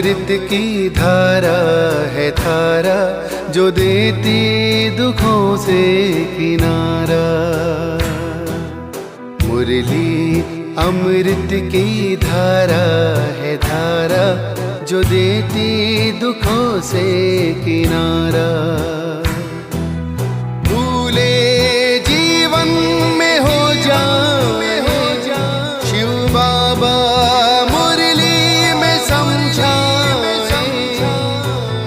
अमृत की धारा है धारा जो देती दुखों से किनारा। मुरली अमृत की धारा है धारा जो देती दुखों से किनारा। भूले जीवन में हो जाए शिव बाबा मुरली में समझाए।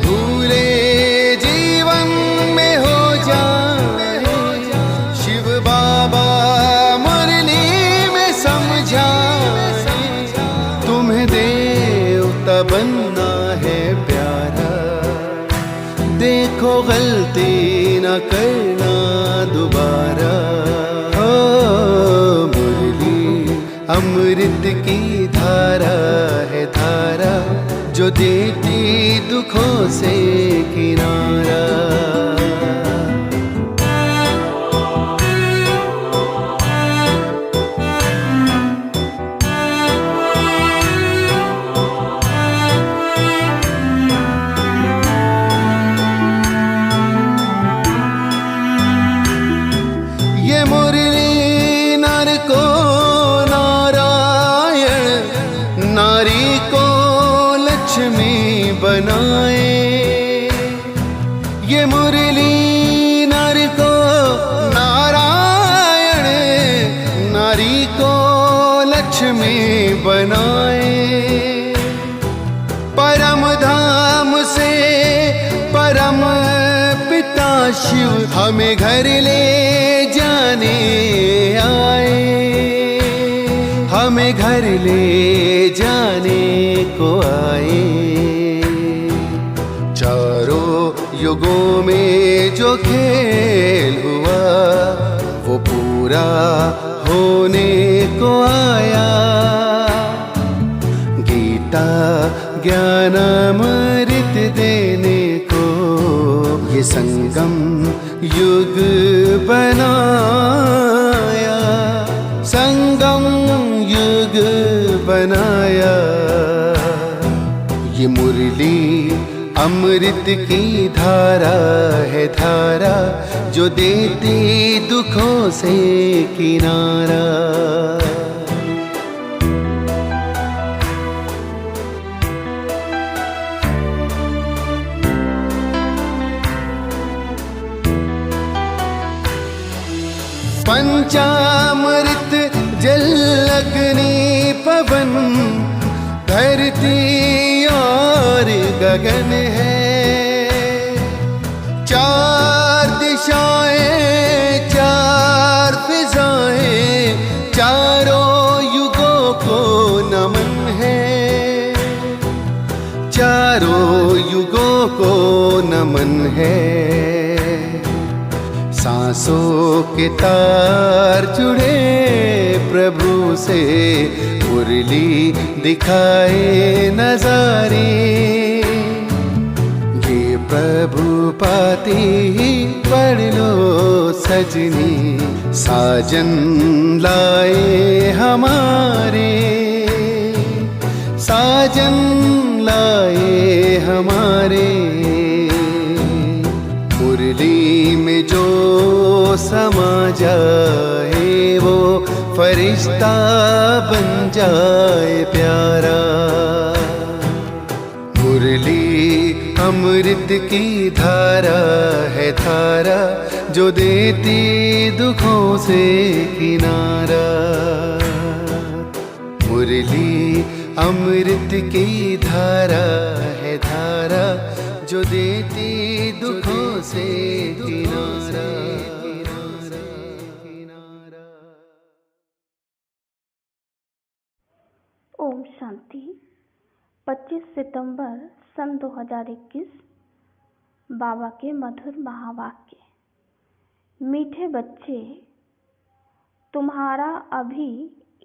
भूले जीवन में हो जाए शिव बाबा मुरली में समझाए। तुम्हें देवता बनना है प्यारा, देखो गलती न करना दोबारा। मुरली अमृत की धारा है धारा जो देती दुखों से किनारा। बनाए ये मुरली नर को नारायण, नारी को लक्ष्मी बनाए। परम धाम से परम पिता शिव हमें घर ले जाने आए। हमें घर ले जाने को आए। युगों में जो खेल हुआ वो पूरा होने को आया। गीता ज्ञान अमृत देने को ये संगम युग बनाया। संगम युग बनाया। ये मुरली अमृत की धारा है धारा जो देती दुखों से किनारा। पंचामृत जल अग्नि पवन धरती और गगन है। चार दिशाएं चार फिजाएं चारों युगों को नमन है। चारों युगों को नमन है। सांसों के तार जुड़े प्रभु से मुरली दिखाए नजारे। ये प्रभु पाती ही पढ़ लो सजनी साजन लाए हमारे। साजन लाए हमारे। मुरली में जो समा जाए वो फरिश्ता बन जाए प्यारा। मुरली अमृत की धारा है धारा जो देती दुखों से किनारा। मुरली अमृत की धारा है धारा जो देती दुखों से किनारा। ओम शांति। 25 सितंबर सन 2021। बाबा के मधुर महावाक्य। मीठे बच्चे, तुम्हारा अभी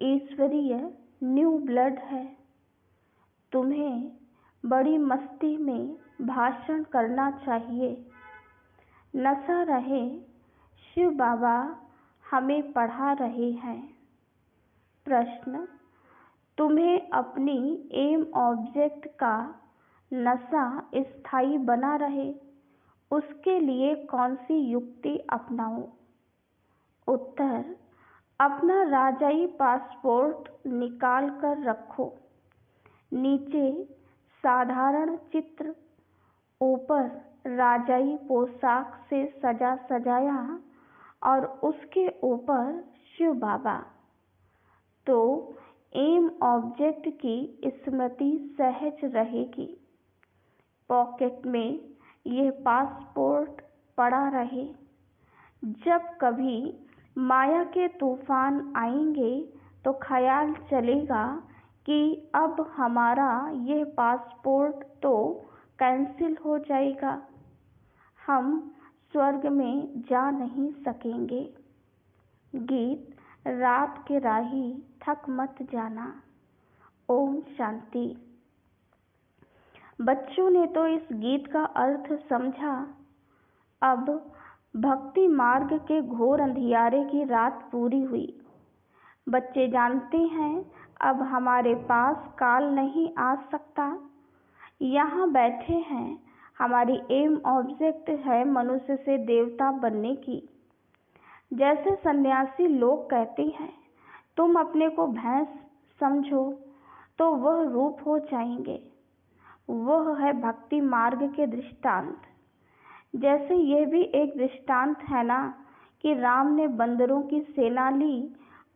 ईश्वरीय न्यू ब्लड है। तुम्हें बड़ी मस्ती में भाषण करना चाहिए। नशा रहे, शिव बाबा हमें पढ़ा रहे हैं। प्रश्न, तुम्हें अपनी एम ऑब्जेक्ट का नशा स्थायी बना रहे, उसके लिए कौन सी युक्ति अपनाऊं? उत्तर: अपना राजाई पासपोर्ट निकाल कर रखो। नीचे साधारण चित्र, ऊपर राजाई पोशाक से सजा सजाया और उसके ऊपर शिव बाबा। तो एम ऑब्जेक्ट की स्मृति सहज रहेगी। पॉकेट में यह पासपोर्ट पड़ा रहे। जब कभी माया के तूफान आएंगे तो ख्याल चलेगा कि अब हमारा यह पासपोर्ट तो कैंसिल हो जाएगा, हम स्वर्ग में जा नहीं सकेंगे। गीत रात के राही थक मत जाना। ओम शांति। बच्चों ने तो इस गीत का अर्थ समझा। अब भक्ति मार्ग के घोर अंधियारे की रात पूरी हुई। बच्चे जानते हैं अब हमारे पास काल नहीं आ सकता। यहाँ बैठे हैं, हमारी एम ऑब्जेक्ट है मनुष्य से देवता बनने की। जैसे सन्यासी लोग कहते हैं, तुम अपने को भैंस समझो तो वह रूप हो जाएंगे। वह है भक्ति मार्ग के दृष्टांत। जैसे यह भी एक दृष्टांत है ना कि राम ने बंदरों की सेना ली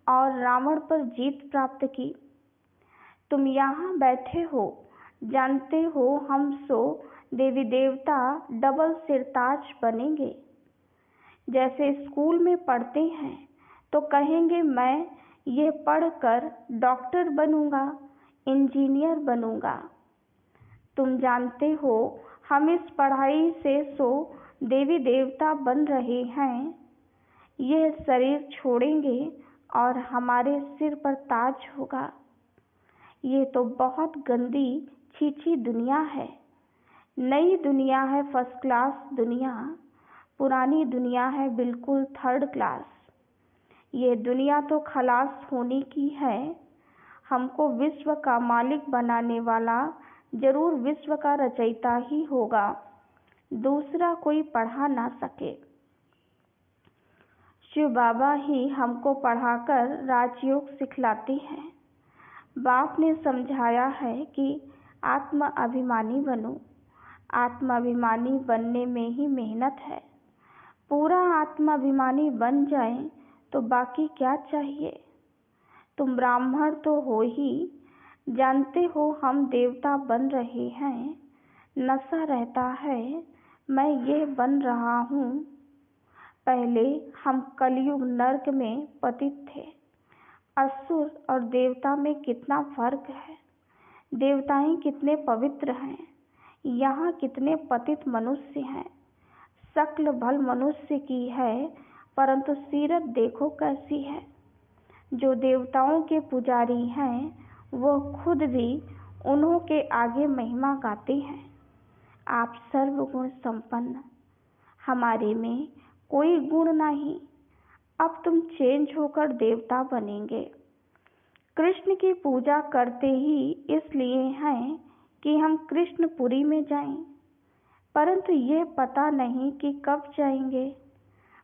और रावण पर जीत प्राप्त की। तुम यहाँ बैठे हो, जानते हो हम सो देवी देवता डबल सिरताज बनेंगे। जैसे स्कूल में पढ़ते हैं तो कहेंगे मैं ये पढ़कर डॉक्टर बनूंगा, इंजीनियर बनूंगा। तुम जानते हो हम इस पढ़ाई से सो देवी देवता बन रहे हैं। यह शरीर छोड़ेंगे और हमारे सिर पर ताज होगा। ये तो बहुत गंदी छीछी दुनिया है। नई दुनिया है फर्स्ट क्लास दुनिया, पुरानी दुनिया है बिल्कुल थर्ड क्लास। ये दुनिया तो खलास होने की है। हमको विश्व का मालिक बनाने वाला जरूर विश्व का रचयिता ही होगा, दूसरा कोई पढ़ा ना सके। शिव बाबा ही हमको पढ़ाकर राजयोग सिखलाते हैं। बाप ने समझाया है कि आत्म अभिमानी बनो। आत्माभिमानी बनने में ही मेहनत है। पूरा आत्माभिमानी बन जाए तो बाकी क्या चाहिए। तुम ब्राह्मण तो हो ही, जानते हो हम देवता बन रहे हैं। नशा रहता है मैं ये बन रहा हूँ। पहले हम कलयुग नर्क में पतित थे। असुर और देवता में कितना फर्क है। देवताएं कितने पवित्र हैं, यहाँ कितने पतित मनुष्य हैं। शक्ल भल मनुष्य की है परंतु सीरत देखो कैसी है। जो देवताओं के पुजारी हैं वो खुद भी उन्हों के आगे महिमा गाते हैं। आप सर्वगुण संपन्न, हमारे में कोई गुण नहीं। अब तुम चेंज होकर देवता बनेंगे। कृष्ण की पूजा करते ही इसलिए हैं कि हम कृष्णपुरी में जाएं, परंतु यह पता नहीं कि कब जाएंगे।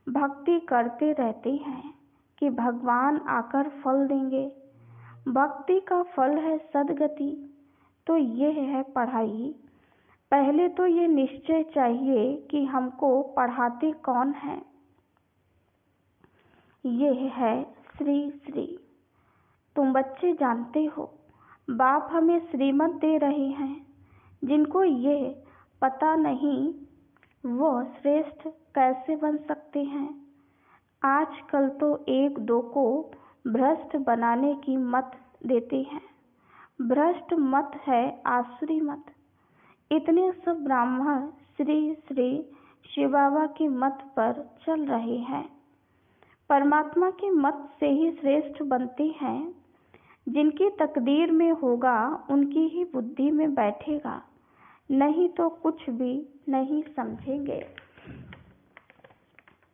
भक्ति करते रहते हैं कि भगवान आकर फल देंगे। भक्ति का फल है सद्गति। तो यह है पढ़ाई। पहले तो ये निश्चय चाहिए कि हमको पढ़ाते कौन है। यह है श्री श्री। तुम बच्चे जानते हो बाप हमें श्रीमत दे रहे हैं। जिनको यह पता नहीं वो श्रेष्ठ कैसे बन सकते हैं। आजकल तो एक दो को भ्रष्ट बनाने की मत देते हैं। भ्रष्ट मत है आसुरी मत। इतने सब ब्राह्मण श्री श्री शिव बाबा की मत पर चल रहे हैं। परमात्मा के मत से ही श्रेष्ठ बनते हैं। जिनकी तकदीर में होगा उनकी ही बुद्धि में बैठेगा, नहीं तो कुछ भी नहीं समझेंगे।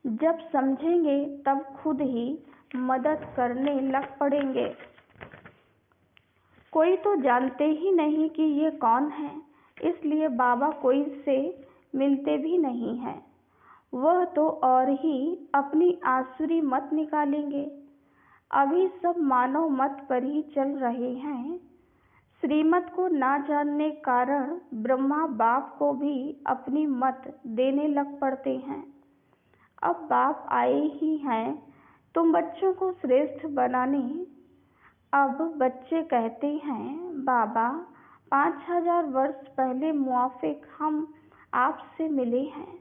जब समझेंगे तब खुद ही मदद करने लग पड़ेंगे। कोई तो जानते ही नहीं कि ये कौन है, इसलिए बाबा कोई से मिलते भी नहीं हैं। वह तो और ही अपनी आसुरी मत निकालेंगे। अभी सब मानव मत पर ही चल रहे हैं। श्रीमत को ना जानने कारण ब्रह्मा बाप को भी अपनी मत देने लग पड़ते हैं। अब बाप आए ही हैं तुम बच्चों को श्रेष्ठ बनाने। अब बच्चे कहते हैं बाबा 5000 वर्ष पहले मुआफिक हम आपसे मिले हैं।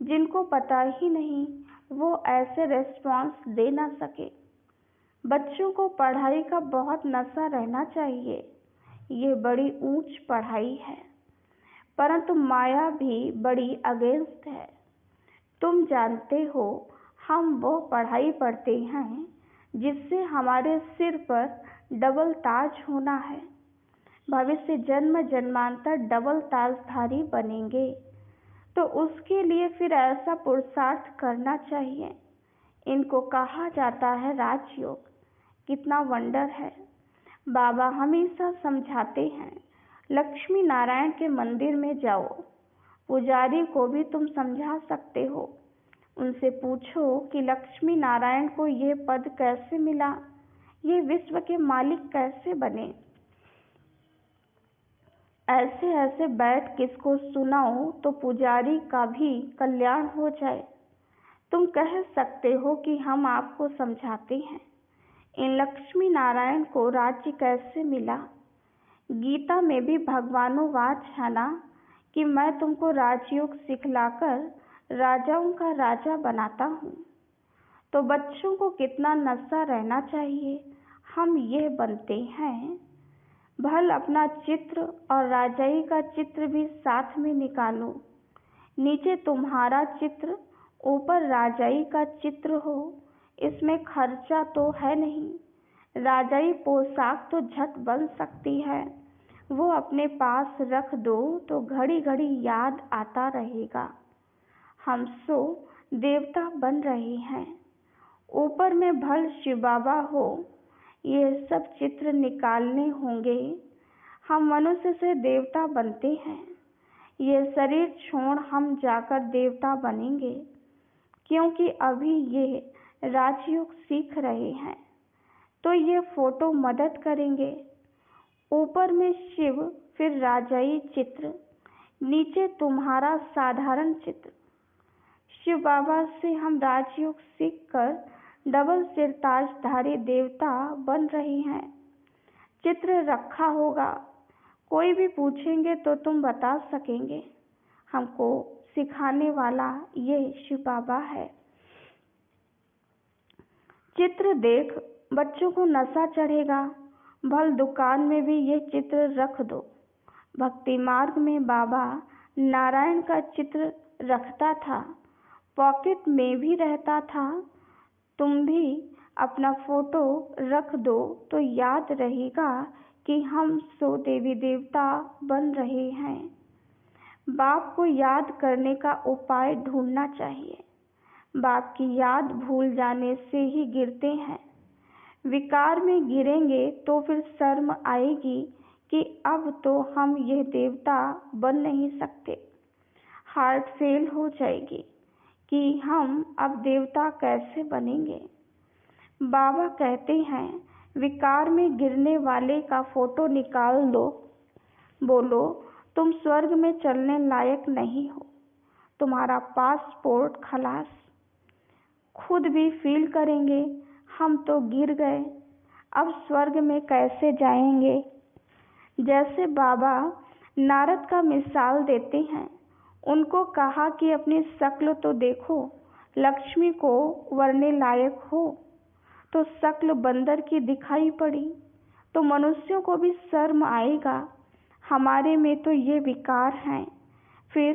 जिनको पता ही नहीं वो ऐसे रेस्पॉन्स दे ना सके। बच्चों को पढ़ाई का बहुत नशा रहना चाहिए। ये बड़ी ऊंच पढ़ाई है, परंतु माया भी बड़ी अगेंस्ट है। तुम जानते हो हम वो पढ़ाई पढ़ते हैं जिससे हमारे सिर पर डबल ताज होना है। भविष्य जन्म जन्मांतर डबल ताजधारी बनेंगे, तो उसके लिए फिर ऐसा पुरुषार्थ करना चाहिए। इनको कहा जाता है राजयोग। कितना वंडर है। बाबा हमेशा समझाते हैं लक्ष्मी नारायण के मंदिर में जाओ। पुजारी को भी तुम समझा सकते हो। उनसे पूछो कि लक्ष्मी नारायण को ये पद कैसे मिला, ये विश्व के मालिक कैसे बने। ऐसे ऐसे बैठ किसको सुनाओ तो पुजारी का भी कल्याण हो जाए। तुम कह सकते हो कि हम आपको समझाते हैं। इन लक्ष्मी नारायण को राज्य कैसे मिला। गीता में भी भगवानोवाच है ना कि मैं तुमको राजयोग सिखलाकर राजाओं का राजा बनाता हूँ। तो बच्चों को कितना नशा रहना चाहिए। हम ये बनते हैं। भल अपना चित्र और राजाई का चित्र भी साथ में निकालो। नीचे तुम्हारा चित्र, ऊपर राजाई का चित्र हो। इसमें खर्चा तो है नहीं। राजाई पोशाक तो झट बन सकती है। वो अपने पास रख दो तो घड़ी घड़ी याद आता रहेगा। हम सो देवता बन रहे हैं। ऊपर में भल शिव बाबा हो। ये सब चित्र निकालने होंगे। हम मनुष्य से देवता बनते हैं। ये शरीर छोड़ हम जाकर देवता बनेंगे, क्योंकि अभी ये राजयोग सीख रहे हैं। तो ये फोटो मदद करेंगे। ऊपर में शिव, फिर राजाई चित्र, नीचे तुम्हारा साधारण चित्र। शिव बाबा से हम राजयोग सीखकर डबल सिरताजधारी देवता बन रहे हैं। चित्र रखा होगा। कोई भी पूछेंगे तो तुम बता सकेंगे। हमको सिखाने वाला ये शिव बाबा है। चित्र देख बच्चों को नशा चढ़ेगा। भल दुकान में भी ये चित्र रख दो। भक्ति मार्ग में बाबा नारायण का चित्र रखता था, पॉकेट में भी रहता था। तुम भी अपना फोटो रख दो तो याद रहेगा कि हम सो देवी देवता बन रहे हैं। बाप को याद करने का उपाय ढूंढना चाहिए। बाप की याद भूल जाने से ही गिरते हैं। विकार में गिरेंगे तो फिर शर्म आएगी कि अब तो हम ये देवता बन नहीं सकते। हार्ट फेल हो जाएगी कि हम अब देवता कैसे बनेंगे। बाबा कहते हैं विकार में गिरने वाले का फोटो निकाल दो। बोलो तुम स्वर्ग में चलने लायक नहीं हो। तुम्हारा पासपोर्ट खलास। खुद भी फील करेंगे हम तो गिर गए, अब स्वर्ग में कैसे जाएंगे। जैसे बाबा नारद का मिसाल देते हैं। उनको कहा कि अपनी शक्ल तो देखो, लक्ष्मी को वरने लायक हो। तो शक्ल बंदर की दिखाई पड़ी तो मनुष्यों को भी शर्म आएगा। हमारे में तो ये विकार हैं, फिर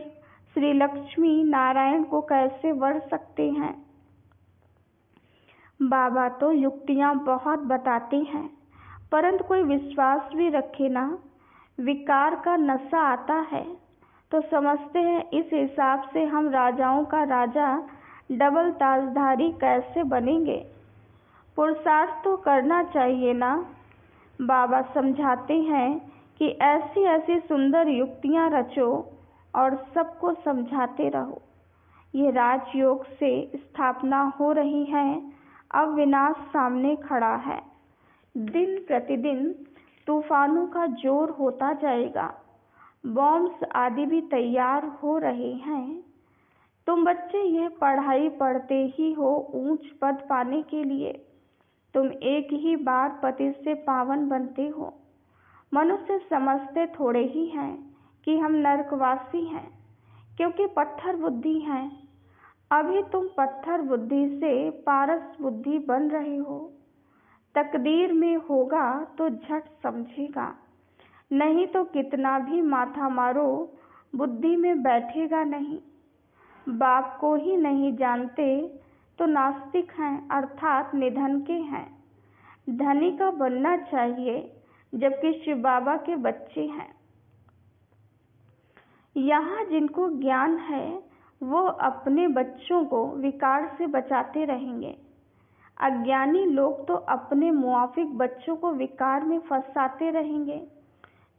श्री लक्ष्मी नारायण को कैसे वर सकते हैं। बाबा तो युक्तियां बहुत बताते हैं, परंतु कोई विश्वास भी रखे ना। विकार का नशा आता है तो समझते हैं इस हिसाब से हम राजाओं का राजा डबल ताजधारी कैसे बनेंगे। पुरुषार्थ तो करना चाहिए ना। बाबा समझाते हैं कि ऐसी ऐसी सुंदर युक्तियां रचो और सबको समझाते रहो। ये राजयोग से स्थापना हो रही है, अब विनाश सामने खड़ा है। दिन प्रतिदिन तूफानों का जोर होता जाएगा, बॉम्ब्स आदि भी तैयार हो रहे हैं। तुम बच्चे यह पढ़ाई पढ़ते ही हो ऊंच पद पाने के लिए। तुम एक ही बार पति से पावन बनते हो। मनुष्य समझते थोड़े ही हैं कि हम नरकवासी हैं, क्योंकि पत्थर बुद्धि हैं। अभी तुम पत्थर बुद्धि से पारस बुद्धि बन रहे हो। तकदीर में होगा तो झट समझेगा, नहीं तो कितना भी माथा मारो बुद्धि में बैठेगा नहीं। बाप को ही नहीं जानते तो नास्तिक हैं, अर्थात निधन के हैं। धनी का बनना चाहिए, जबकि शिव बाबा के बच्चे हैं। यहाँ जिनको ज्ञान है वो अपने बच्चों को विकार से बचाते रहेंगे। अज्ञानी लोग तो अपने मुआफिक बच्चों को विकार में फंसाते रहेंगे।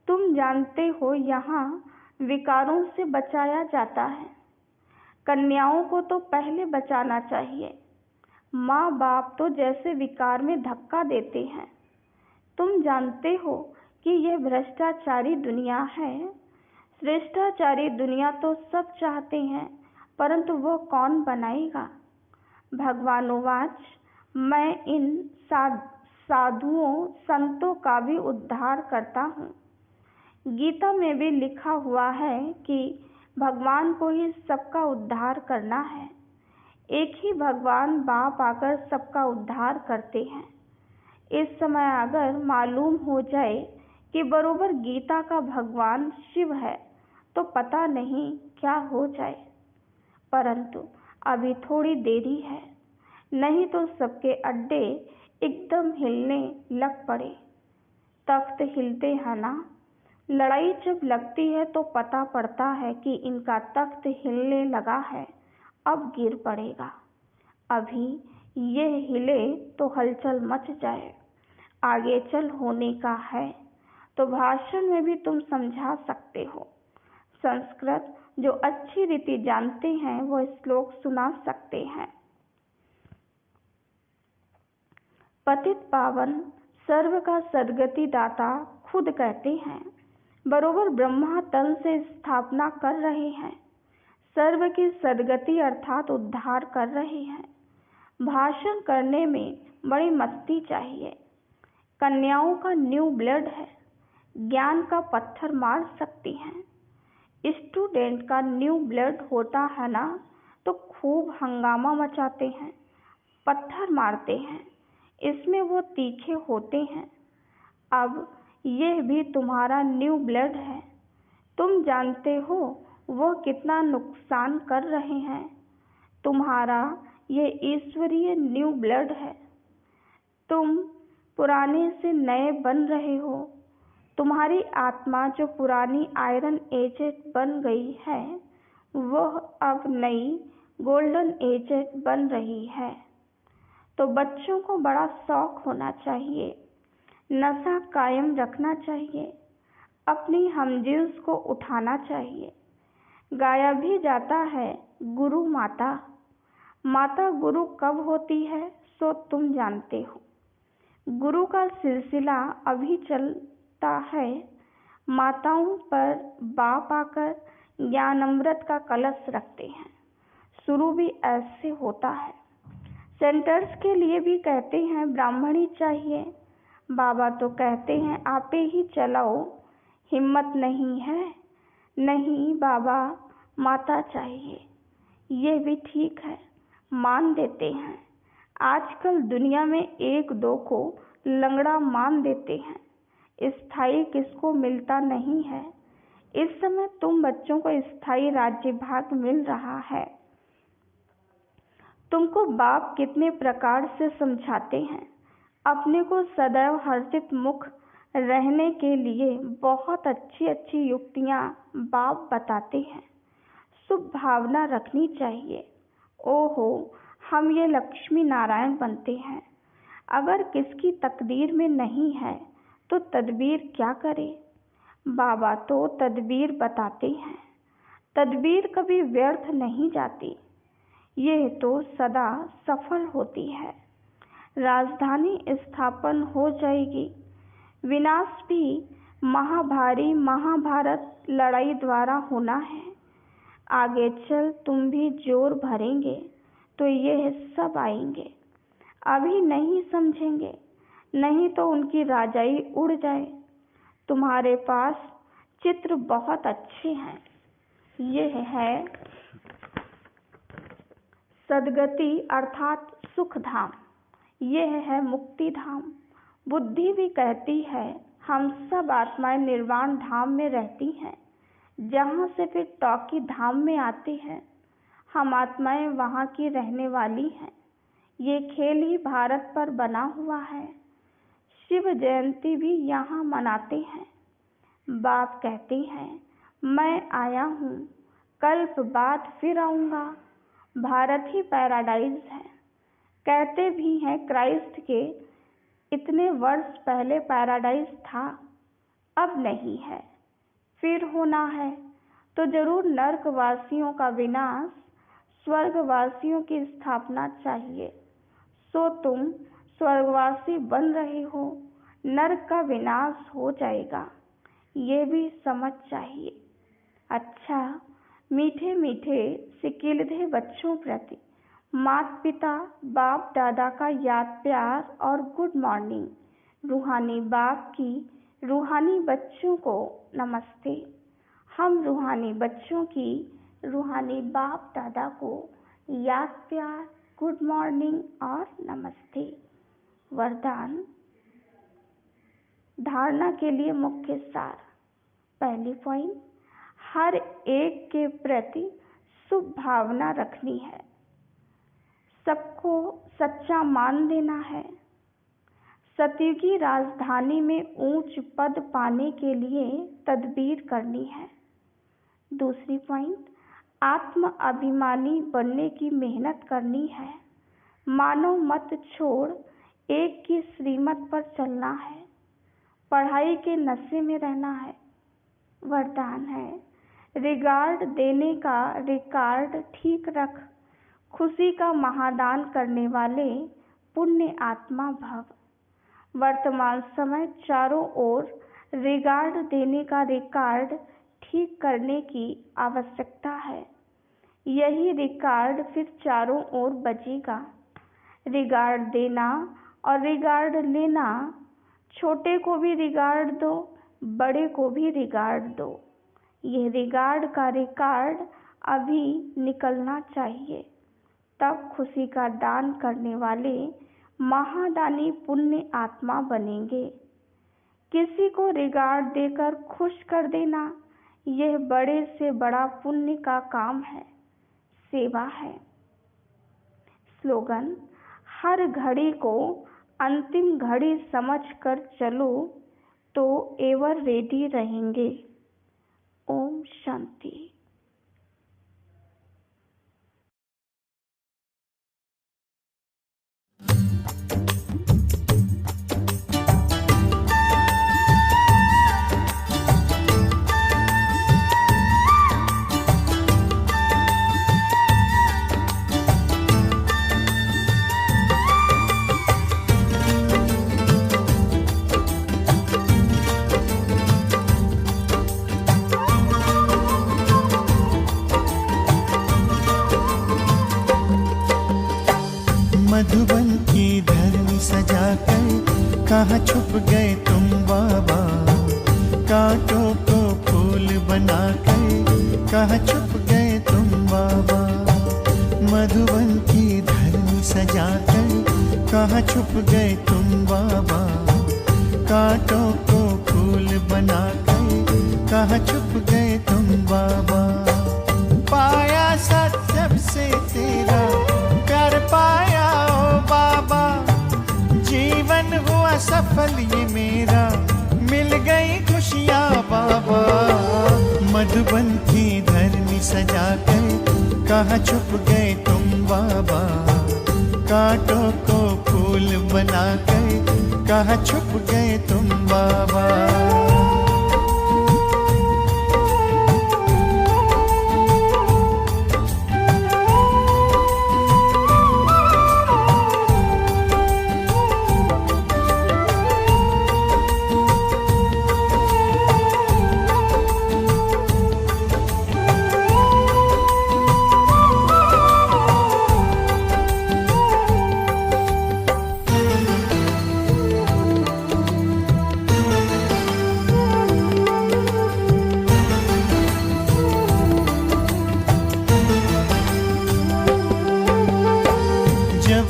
तुम जानते हो यहाँ विकारों से बचाया जाता है। कन्याओं को तो पहले बचाना चाहिए। माँ बाप तो जैसे विकार में धक्का देते हैं। तुम जानते हो कि यह भ्रष्टाचारी दुनिया है। श्रेष्ठाचारी दुनिया तो सब चाहते हैं, परंतु वो कौन बनाएगा। भगवानुवाच, मैं इन साधुओं संतों का भी उद्धार करता हूँ। गीता में भी लिखा हुआ है कि भगवान को ही सबका उद्धार करना है। एक ही भगवान बाप आकर सबका उद्धार करते हैं। इस समय अगर मालूम हो जाए कि बरोबर गीता का भगवान शिव है तो पता नहीं क्या हो जाए, परंतु अभी थोड़ी देरी है, नहीं तो सबके अड्डे एकदम हिलने लग पड़े। तख्त हिलते हैं ना। लड़ाई जब लगती है तो पता पड़ता है कि इनका तख्त हिलने लगा है, अब गिर पड़ेगा। अभी ये हिले तो हलचल मच जाए। आगे चल होने का है तो भाषण में भी तुम समझा सकते हो। संस्कृत जो अच्छी रीति जानते हैं वो श्लोक सुना सकते हैं। पतित पावन सर्व का सद्गति दाता खुद कहते हैं। बरोबर ब्रह्मा तन से स्थापना कर रहे हैं। सर्व की सद्गति अर्थात उद्धार कर रहे हैं। भाषण करने में बड़ी मस्ती चाहिए। कन्याओं का न्यू ब्लड है, ज्ञान का पत्थर मार सकती हैं। स्टूडेंट का न्यू ब्लड होता है ना तो खूब हंगामा मचाते हैं, पत्थर मारते हैं। इसमें वो तीखे होते हैं। अब यह भी तुम्हारा न्यू ब्लड है। तुम जानते हो वो कितना नुकसान कर रहे हैं। तुम्हारा ये ईश्वरीय न्यू ब्लड है। तुम पुराने से नए बन रहे हो। तुम्हारी आत्मा जो पुरानी आयरन एजेड बन गई है वह अब नई गोल्डन एजेड बन रही है। तो बच्चों को बड़ा शौक होना चाहिए, नशा कायम रखना चाहिए, अपनी हमजिन्स को उठाना चाहिए। गाया भी जाता है गुरु माता। माता गुरु कब होती है सो तुम जानते हो। गुरु का सिलसिला अभी चलता है। माताओं पर बाप आकर ज्ञान अमृत का कलश रखते हैं। शुरू भी ऐसे होता है। सेंटर्स के लिए भी कहते हैं ब्राह्मणी चाहिए। बाबा तो कहते हैं आपे ही चलाओ, हिम्मत नहीं है। नहीं बाबा, माता चाहिए। ये भी ठीक है, मान देते हैं। आजकल दुनिया में एक दो को लंगड़ा मान देते हैं। स्थायी किसको मिलता नहीं है। इस समय तुम बच्चों को स्थायी राज्य भाग मिल रहा है। तुमको बाप कितने प्रकार से समझाते हैं। अपने को सदैव हर्षित मुख रहने के लिए बहुत अच्छी अच्छी युक्तियाँ बाप बताते हैं। शुभ भावना रखनी चाहिए। ओहो, हम ये लक्ष्मी नारायण बनते हैं। अगर किसकी तकदीर में नहीं है तो तदबीर क्या करे। बाबा तो तदबीर बताते हैं, तदबीर कभी व्यर्थ नहीं जाती, यह तो सदा सफल होती है। राजधानी स्थापन हो जाएगी, विनाश भी महाभारी महाभारत लड़ाई द्वारा होना है। आगे चल तुम भी जोर भरेंगे तो यह सब आएंगे, अभी नहीं समझेंगे, नहीं तो उनकी राजाई उड़ जाए। तुम्हारे पास चित्र बहुत अच्छे हैं। यह है सदगति अर्थात सुख धाम, यह है मुक्ति धाम। बुद्धि भी कहती है हम सब आत्माएं निर्वाण धाम में रहती हैं, जहाँ से फिर टॉकी धाम में आते हैं। हम आत्माएं वहाँ की रहने वाली हैं। ये खेल ही भारत पर बना हुआ है। शिव जयंती भी यहाँ मनाते हैं। बाप कहते हैं मैं आया हूँ, कल्प बाद फिर आऊँगा। भारत ही पैराडाइज है। कहते भी हैं क्राइस्ट के इतने वर्ष पहले पैराडाइज था, अब नहीं है, फिर होना है तो जरूर नरकवासियों का विनाश, स्वर्गवासियों की स्थापना चाहिए। सो तुम स्वर्गवासी बन रहे हो, नरक का विनाश हो जाएगा, ये भी समझ चाहिए। अच्छा, मीठे मीठे सिकिलधे बच्चों प्रति माता पिता बाप दादा का याद प्यार और गुड मॉर्निंग। रूहानी बाप की रूहानी बच्चों को नमस्ते। हम रूहानी बच्चों की रूहानी बाप दादा को याद प्यार, गुड मॉर्निंग और नमस्ते। वरदान धारणा के लिए मुख्य सार। पहली पॉइंट, हर एक के प्रति शुभ भावना रखनी है, सबको सच्चा मान देना है। सतयुगी राजधानी में ऊंच पद पाने के लिए तदबीर करनी है। दूसरी पॉइंट, आत्म अभिमानी बनने की मेहनत करनी है। मानव मत छोड़ एक की श्रीमत पर चलना है। पढ़ाई के नशे में रहना है। वरदान है रिगार्ड देने का रिकॉर्ड ठीक रख, खुशी का महादान करने वाले पुण्य आत्मा भव। वर्तमान समय चारों ओर रिगार्ड देने का रिकॉर्ड ठीक करने की आवश्यकता है। यही रिकॉर्ड फिर चारों ओर बजेगा। रिगार्ड देना और रिगार्ड लेना, छोटे को भी रिगार्ड दो, बड़े को भी रिगार्ड दो। यह रिगार्ड का रिकॉर्ड अभी निकलना चाहिए, तब खुशी का दान करने वाले महादानी पुण्य आत्मा बनेंगे। किसी को रिगार्ड देकर खुश कर देना, यह बड़े से बड़ा पुण्य का काम है, सेवा है। स्लोगन, हर घड़ी को अंतिम घड़ी समझकर चलो तो एवर रेडी रहेंगे। ओम शांति। मधुबन की धरनी सजाकर कहाँ छुप गए तुम बाबा। कांटों को फूल बनाकर कहाँ छुप गए तुम बाबा। मधुबन की धरनी सजाकर कहाँ छुप गए तुम बाबा। कांटों को फूल बनाकर कहाँ छुप गए तुम बाबा। पाया सत्य से तेरा कर पाया ओ बाबा। जीवन हुआ सफल ये मेरा, मिल गई खुशियाँ बाबा। मधुबन की धरनी सजाकर कहाँ छुप गए तुम बाबा। कांटों को फूल बनाकर कहाँ छुप गए तुम बाबा।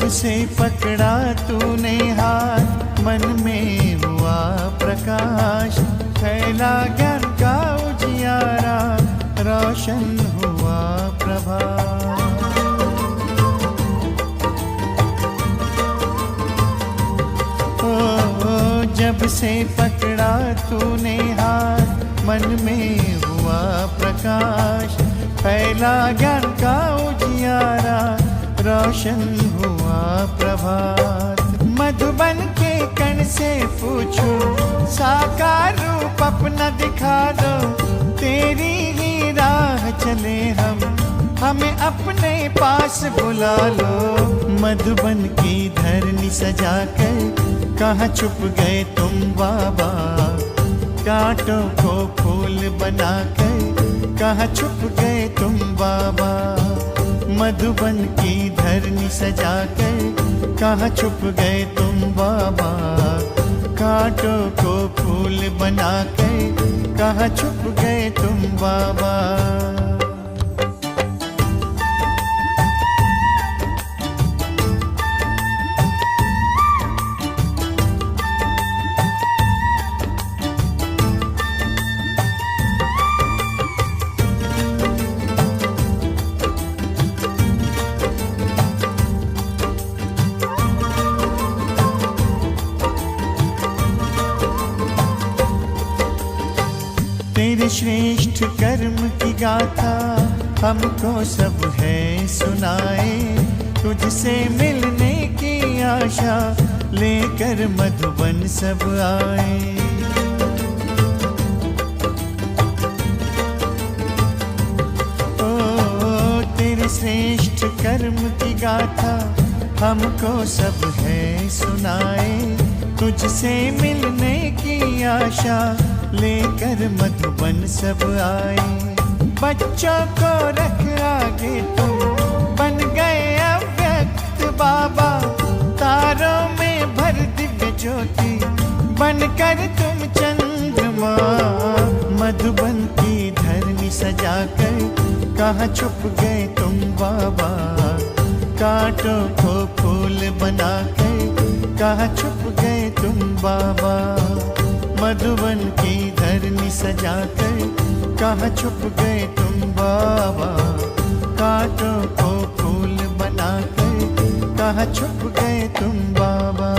जब से पकड़ा तूने हाथ मन में हुआ प्रकाश, फैला ज्ञान का उजियारा, रोशन हुआ प्रभात। जब से पकड़ा तूने हाथ मन में हुआ प्रकाश, फैला ज्ञान का उजियारा, रोशन हुआ प्रभात। मधुबन के कण से पूछो, साकार रूप अपना दिखा दो, तेरी ही राह चले हम, हमें अपने पास बुला लो। मधुबन की धरनी सजा कर कहाँ छुप गए तुम बाबा, कांटों को फूल बनाकर कहाँ छुप गए तुम बाबा। मधुबन की धरनी सजा कर कहाँ छुप गए तुम बाबा, कांटों को फूल बनाकर कहाँ छुप गए तुम बाबा। तेरे श्रेष्ठ कर्म की गाथा हमको सब है सुनाए, तुझसे मिलने की आशा लेकर मधुबन सब आए। ओ तेरे श्रेष्ठ कर्म की गाथा हमको सब है सुनाए, तुझसे मिलने की आशा लेकर मधुबन सब आए। बच्चों को रख आगे तुम बन गए अव्यक्त बाबा, तारों में भर दिव्य ज्योति बनकर तुम चंद्रमा। मधुबन की धरनी सजा कर कहाँ छुप गए तुम बाबा, कांटों को फूल बनाकर कहाँ छुप गए तुम बाबा। मधुबन की धरनी सजा कर कहाँ छुप गए तुम बाबा, कांटों को फूल बनाकर कहाँ छुप गए तुम बाबा।